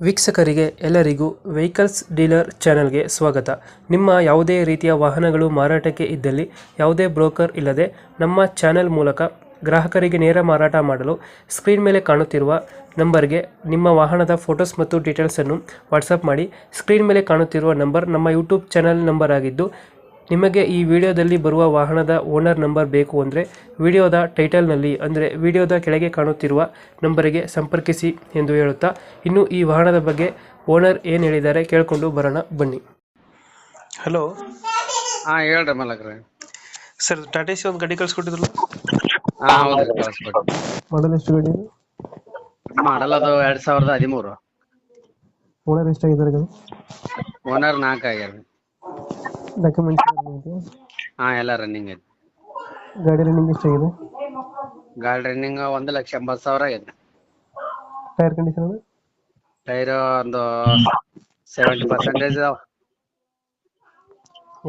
ವೀಕ್ಷಕರಿಗೆ ಎಲ್ಲರಿಗೂ vehicles dealer ಚಾನೆಲ್ಗೆ ಸ್ವಾಗತ. ನಿಮ್ಮ ಯಾವುದೇ ರೀತಿಯ ವಾಹನಗಳು ಮಾರಾಟಕ್ಕೆ ಇದ್ದಲ್ಲಿ ಯಾವುದೇ ಬ್ರೋಕರ್ ಇಲ್ಲದೆ ನಮ್ಮ ಚಾನೆಲ್ ಮೂಲಕ ಗ್ರಾಹಕರಿಗೆ ನೇರ ಮಾರಾಟ ಮಾಡಲು ಸ್ಕ್ರೀನ್ ಮೇಲೆ ಕಾಣುತ್ತಿರುವ ನಂಬರ್ಗೆ ನಿಮ್ಮ ವಾಹನದ ಫೋಟೋಸ್ ಮತ್ತು ಡೀಟೇಲ್ಸನ್ನು ವಾಟ್ಸಪ್ ಮಾಡಿ. ಸ್ಕ್ರೀನ್ ಮೇಲೆ ಕಾಣುತ್ತಿರುವ ನಂಬರ್ ನಮ್ಮ ಯೂಟ್ಯೂಬ್ ಚಾನೆಲ್ ನಂಬರ್ ಆಗಿದ್ದು, ನಿಮಗೆ ಈ ವಿಡಿಯೋದಲ್ಲಿ ಬರುವ ವಾಹನದ ಓನರ್ ನಂಬರ್ ಬೇಕು ಅಂದರೆ ವಿಡಿಯೋದ ಟೈಟಲ್ನಲ್ಲಿ ಅಂದರೆ ವಿಡಿಯೋದ ಕೆಳಗೆ ಕಾಣುತ್ತಿರುವ ನಂಬರಿಗೆ ಸಂಪರ್ಕಿಸಿ ಎಂದು ಹೇಳುತ್ತಾ, ಇನ್ನು ಈ ವಾಹನದ ಬಗ್ಗೆ ಓನರ್ ಏನು ಹೇಳಿದ್ದಾರೆ ಕೇಳಿಕೊಂಡು ಬರೋಣ ಬನ್ನಿ. ಹಲೋ ಹಾ ಹೇಳ್ರಿ ಮಲಕ್ರಿ. ಸರ್, ಟಾಟಾ ಸಿ ಒಂದು ಗಾಡಿ ಕಳ್ಸಿಕೊಟ್ಟಿದ್ರಲ್ಲ, ಹಾ ಹೌದ್ರಿ ಕಳಿಸ್ಕೊಡಿ. ಮಾಡಲ್ ಎಷ್ಟು ಗಾಡಿ? ಮಾಡಲ್ ಅದು 2013. ಓನರ್ ಎಷ್ಟಾಗಿದ್ದಾರೆ ಗಾಡಿ? ಓನರ್ 4 ಆಗ್ಯಾರ. ಡಾಕ್ಯುಮೆಂಟ್ಸ್ ಹಾ ಎಲ್ಲ ರನ್ನಿಂಗ್ ಐತಿ. ಗಾಡಿ ರನ್ನಿಂಗ್ ಎಷ್ಟಾಗಿದೆ? ಗಾಡಿ ರನ್ನಿಂಗ್ 1,80,000 ಆಗೈತಿ. Tyre condition? ಟೈರ್ ಒಂದು 70% ಅದಾವ.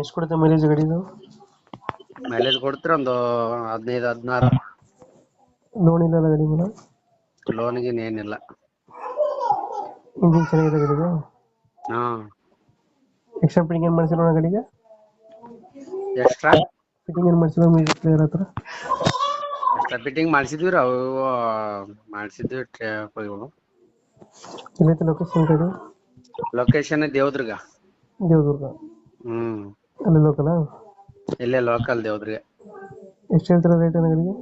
ಎಷ್ಟು ಕೊಡುತ್ತೆ ಮೈಲೇಜ್ ಗಾಡಿದು? ಮೈಲೇಜ್ ಕೊಡ್ತೀರ ಒಂದು 15-16. ಲೋನ್ ಇಲ್ಲ ಗಾಡಿ ಮೇಲೆ? ಲೋನ್ಗೆ ಏನಿಲ್ಲ. ಇಂಜಿನ್ ಚೆನ್ನಾಗಿದೆ ಗಾಡಿಗೆ? ಹಾ ಎಕ್ಸ್ಟ್ರಾ ಫಿಟ್ಟಿಂಗ್ ಏನು ಮಾಡಿಸಿಲ್ಲ ಗಾಡಿಗೆ? ಎಕ್ಸ್ಟ್ರಾ ಫಿಟ್ಟಿಂಗ್ ಏನು ಮಾಡಿಸಿಲ್ಲ ಮ್ಯೂಸಿಕ್ ಪ್ಲೇಯರ್ ಹತ್ರ? ಎಕ್ಸ್ಟ್ರಾ ಫಿಟ್ಟಿಂಗ್ ಮಾಡಿಸಿದ್ವಿ ರೀ, ಅವು ಮಾಡಿಸಿದ್ವಿ. ಎಲ್ಲೈತೆ ಲೊಕೇಶನ್ ಗಾಡಿ? ಲೊಕೇಶನ್ ದೇವದುರ್ಗ. ದೇವದುರ್ಗ ಅಲ್ಲಿ ಲೋಕಲ್? ಇಲ್ಲೇ ಲೋಕಲ್ ದೇವದುರ್ಗ. ಎಷ್ಟು ಹೇಳ್ತೀರಾ ರೇಟ್ ಗಾಡಿಗೆ?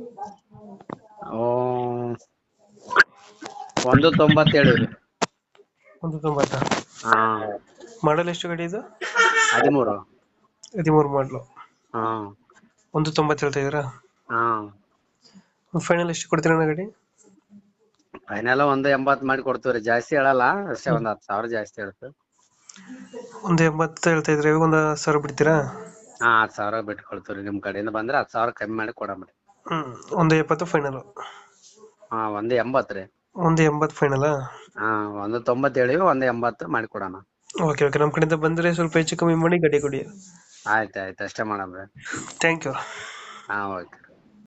1,90 ಹೇಳಿವ್ರಿ. 1,90? ಹಾ ಮಾಡಲ್ ಎಷ್ಟು ಗಾಡಿ ಇದು? 13. 13 ಮಾಡಲು. ಹಾ 1,90 ಹೇಳ್ತಾ ಇದ್ದೀರಾ? ಹಾ ಫೈನಲ್ ಎಷ್ಟು ಕೊಡ್ತೀರಾ ಗಾಡಿ? ಫೈನಲ್ 1,80 ಮಾಡಿ ಕೊಡ್ತೀವ್ರಿ. ಜಾಸ್ತಿ ಹೇಳಲ್ಲ, ಅಷ್ಟೇ. 10,000 ಜಾಸ್ತಿ ಹೇಳ್ತೀವಿ. 1,80 ಹೇಳ್ತಾ ಇದ್ರೆ ಒಂದು 10,000 ಬಿಡ್ತೀರಾ? ಹಾ 10,000 ಬಿಟ್ಟು ಕೊಡ್ತೀವ್ರಿ. ನಿಮ್ ಕಡೆಯಿಂದ ಬಂದ್ರೆ 10,000 ಕಮ್ಮಿ ಮಾಡಿ ಕೊಡಮ್ರಿ. 1,70 ಫೈನಲ್? ಹಾ 1,80 ರೀ. 1,80 ಫೈನಲ್? ಹಾ 1,90 ಹೇಳಿವಿ, 1,80 ಮಾಡಿ ಕೊಡೋಣ. ಓಕೆ ಓಕೆ, ನಮ್ಮ ಕಡೆಯಿಂದ ಬಂದರೆ ಸ್ವಲ್ಪ ಹೆಚ್ಚು ಕಮ್ಮಿ ಮಾಡಿ ಗಾಡಿ ಕೊಡಿ. ಆಯ್ತು ಅಷ್ಟೇ ಮಾಡಮ್ರಿ. Thank you. ಹಾ ಓಕೆ.